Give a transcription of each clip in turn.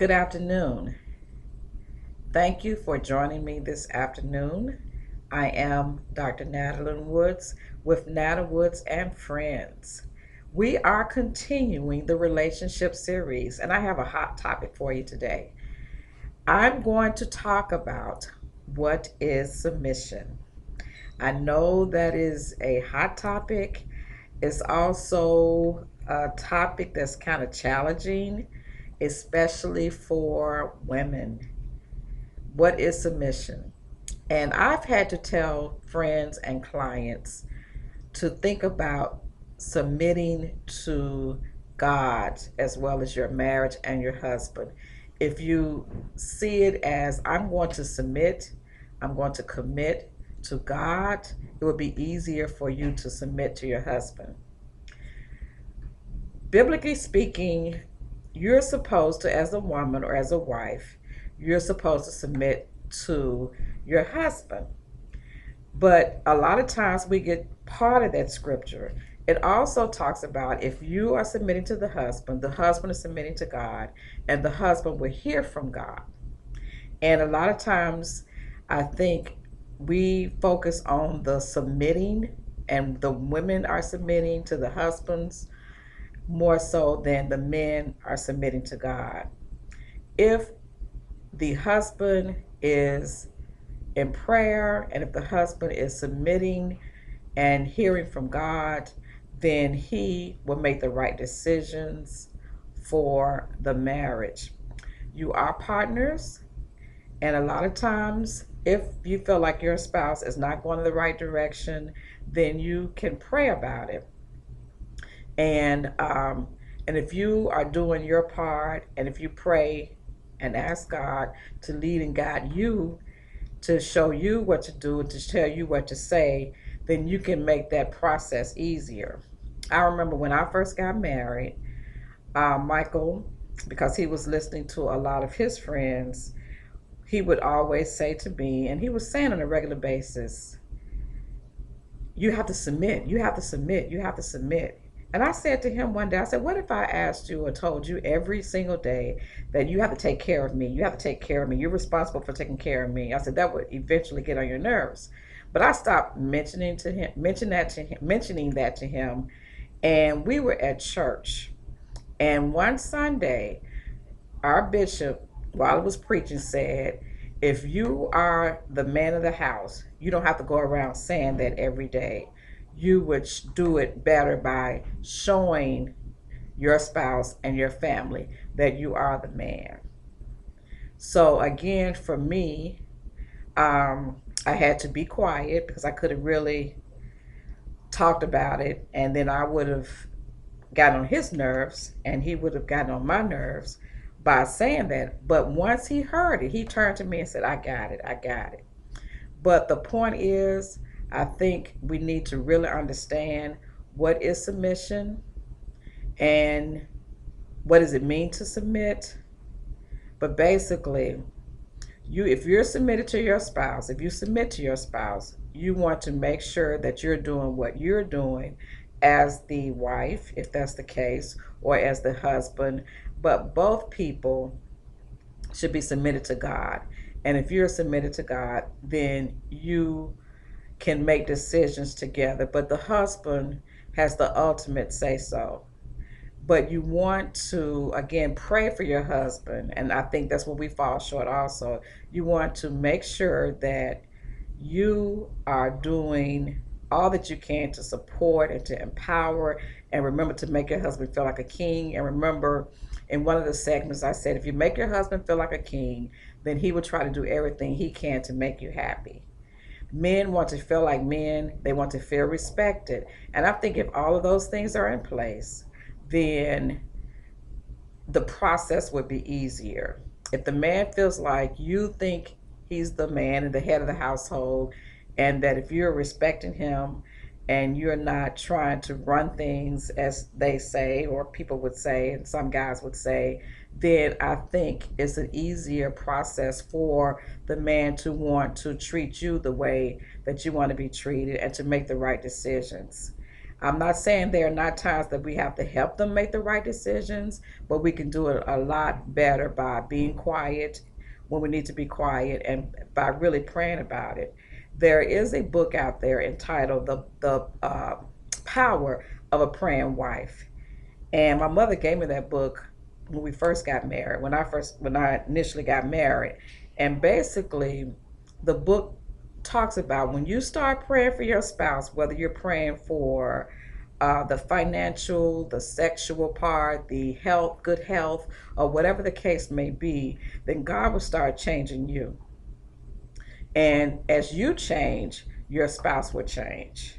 Good afternoon. Thank you for joining me this afternoon. I am Dr. Natalie Woods with Nata Woods and Friends. We are continuing the relationship series, and I have a hot topic for you today. I'm going to talk about what is submission. I know that is a hot topic. It's also a topic that's kind of challenging, especially for women. What is submission? And I've had to tell friends and clients to think about submitting to God as well as your marriage and your husband. If you see it as I'm going to submit, I'm going to commit to God, it would be easier for you to submit to your husband. Biblically speaking, you're supposed to, as a woman or as a wife, you're supposed to submit to your husband. But a lot of times we get part of that scripture. It also talks about if you are submitting to the husband is submitting to God, and the husband will hear from God. And a lot of times I think we focus on the submitting, and the women are submitting to the husbands more so than the men are submitting to God. If the husband is in prayer and if the husband is submitting and hearing from God, then he will make the right decisions for the marriage. You are partners, and a lot of times, if you feel like your spouse is not going in the right direction, then you can pray about it. And and if you are doing your part, and if you pray and ask God to lead and guide you, to show you what to do, to tell you what to say, then you can make that process easier. I remember when I first got married, Michael, because he was listening to a lot of his friends, he would always say to me, and he was saying on a regular basis, you have to submit, you have to submit, you have to submit. And I said to him one day, I said, what if I asked you or told you every single day that you have to take care of me? You have to take care of me. You're responsible for taking care of me. I said, that would eventually get on your nerves. But I stopped mentioning that to him. And we were at church. And one Sunday, our bishop, while he was preaching, said, if you are the man of the house, you don't have to go around saying that every day. You would do it better by showing your spouse and your family that you are the man. So, again, for me, I had to be quiet because I could have really talked about it, and then I would have got on his nerves and he would have gotten on my nerves by saying that. But once he heard it, he turned to me and said, I got it, I got it. But the point is, I think we need to really understand what is submission and what does it mean to submit. But basically, if you're submitted to your spouse, if you submit to your spouse, you want to make sure that you're doing what you're doing as the wife, if that's the case, or as the husband. But both people should be submitted to God. And if you're submitted to God, then you can make decisions together. But the husband has the ultimate say so. But you want to, again, pray for your husband. And I think that's where we fall short also. You want to make sure that you are doing all that you can to support and to empower, and remember to make your husband feel like a king. And remember, in one of the segments I said, if you make your husband feel like a king, then he will try to do everything he can to make you happy. Men want to feel like men, they want to feel respected. And I think if all of those things are in place, then the process would be easier. If the man feels like you think he's the man and the head of the household, and that if you're respecting him and you're not trying to run things as they say, or people would say, and some guys would say, then I think it's an easier process for the man to want to treat you the way that you want to be treated and to make the right decisions. I'm not saying there are not times that we have to help them make the right decisions, but we can do it a lot better by being quiet when we need to be quiet and by really praying about it. There is a book out there entitled The Power of a Praying Wife. And my mother gave me that book when we first got married, when I initially got married. And basically the book talks about when you start praying for your spouse, whether you're praying for the financial, the sexual part, the health, good health, or whatever the case may be, then God will start changing you. And as you change, your spouse will change.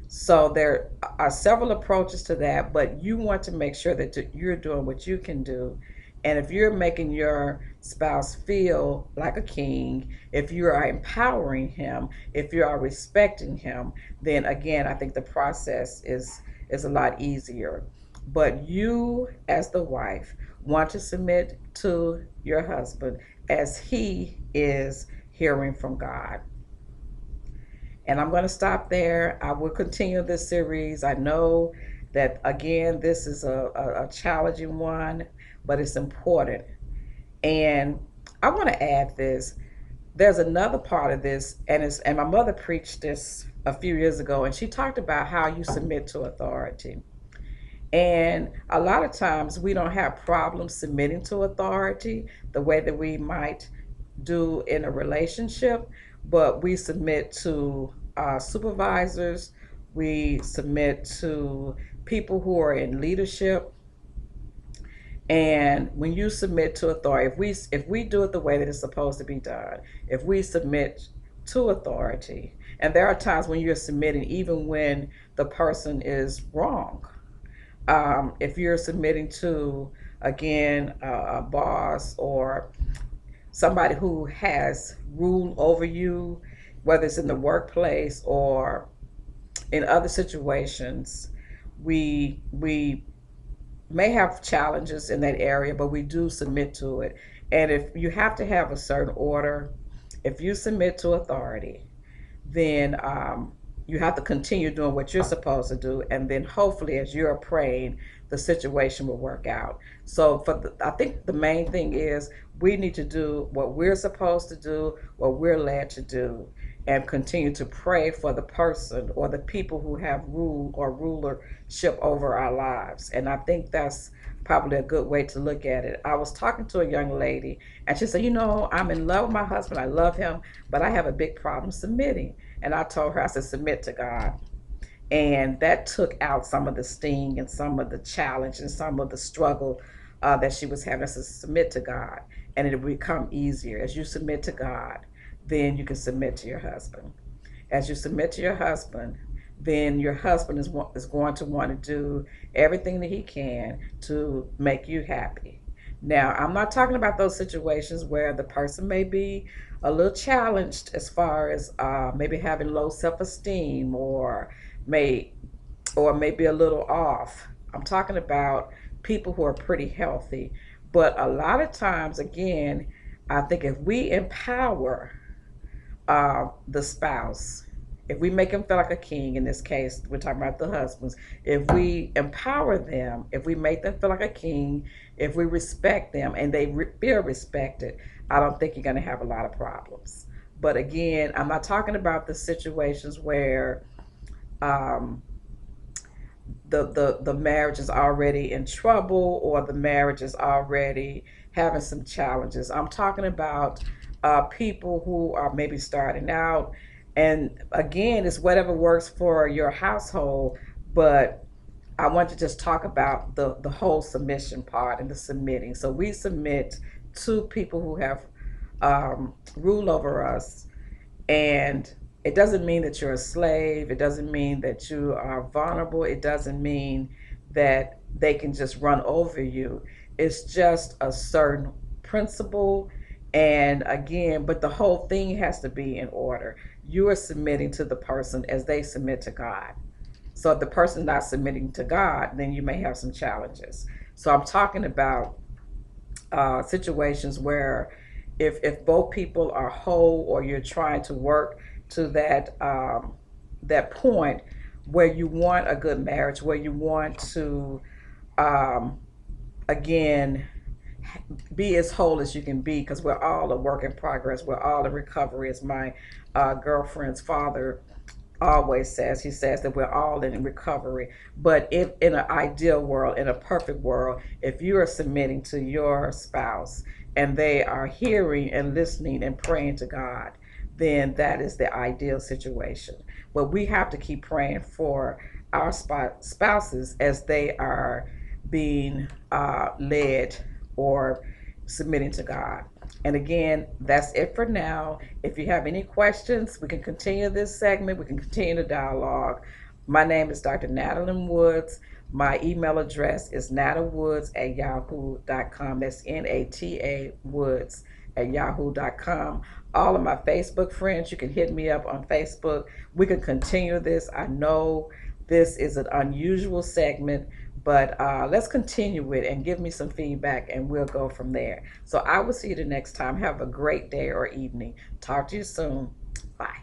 So there are several approaches to that, but you want to make sure that you're doing what you can do. And if you're making your spouse feel like a king, if you are empowering him, if you are respecting him, then again, I think the process is a lot easier. But you, as the wife, want to submit to your husband as he is hearing from God. And I'm going to stop there. I will continue this series. I know that, again, this is a challenging one, but it's important. And I want to add this. There's another part of this, and my mother preached this a few years ago, and she talked about how you submit to authority. And a lot of times we don't have problems submitting to authority the way that we might do in a relationship, but we submit to supervisors, we submit to people who are in leadership. And when you submit to authority, if we do it the way that it's supposed to be done, if we submit to authority, and there are times when you're submitting even when the person is wrong, if you're submitting to, again, a boss or somebody who has rule over you, whether it's in the workplace or in other situations, we may have challenges in that area, but we do submit to it. And if you have to have a certain order, if you submit to authority, then you have to continue doing what you're supposed to do, and then hopefully, as you're praying, the situation will work out. So, I think the main thing is we need to do what we're supposed to do, what we're led to do, and continue to pray for the person or the people who have rule or rulership over our lives. And I think that's probably a good way to look at it. I was talking to a young lady, and she said, I'm in love with my husband. I love him, but I have a big problem submitting. And I told her, I said, submit to God. And that took out some of the sting and some of the challenge and some of the struggle that she was having. I said, submit to God, and it'll become easier. As you submit to God, then you can submit to your husband. As you submit to your husband, then your husband is going to want to do everything that he can to make you happy. Now, I'm not talking about those situations where the person may be a little challenged as far as maybe having low self-esteem may or maybe a little off. I'm talking about people who are pretty healthy. But a lot of times, again, I think if we empower the spouse, if we make them feel like a king, in this case, we're talking about the husbands, if we empower them, if we make them feel like a king, if we respect them and they feel respected, I don't think you're going to have a lot of problems. But again, I'm not talking about the situations where um, the marriage is already in trouble or the marriage is already having some challenges. I'm talking about people who are maybe starting out, and again, it's whatever works for your household. But I want to just talk about the whole submission part and the submitting. So we submit to people who have rule over us, and it doesn't mean that you're a slave. It doesn't mean that you are vulnerable. It doesn't mean that they can just run over you. It's just a certain principle. And again, but the whole thing has to be in order. You are submitting to the person as they submit to God. So if the person's not submitting to God, then you may have some challenges. So I'm talking about situations where if both people are whole or you're trying to work to that point where you want a good marriage, where you want to, um, again, be as whole as you can be, because we're all a work in progress. We're all in recovery, as my girlfriend's father always says. He says that we're all in recovery. But if in an ideal world, in a perfect world, if you are submitting to your spouse and they are hearing and listening and praying to God, then that is the ideal situation. But we have to keep praying for our spouses as they are being led or submitting to God. And again, that's it for now. If you have any questions, we can continue this segment. We can continue the dialogue. My name is Dr. Natalie Woods. My email address is natawoods@yahoo.com. That's Nata Woods at yahoo.com. All of my Facebook friends, you can hit me up on Facebook. We can continue this. I know this is an unusual segment, but let's continue it and give me some feedback and we'll go from there. So I will see you the next time. Have a great day or evening. Talk to you soon. Bye.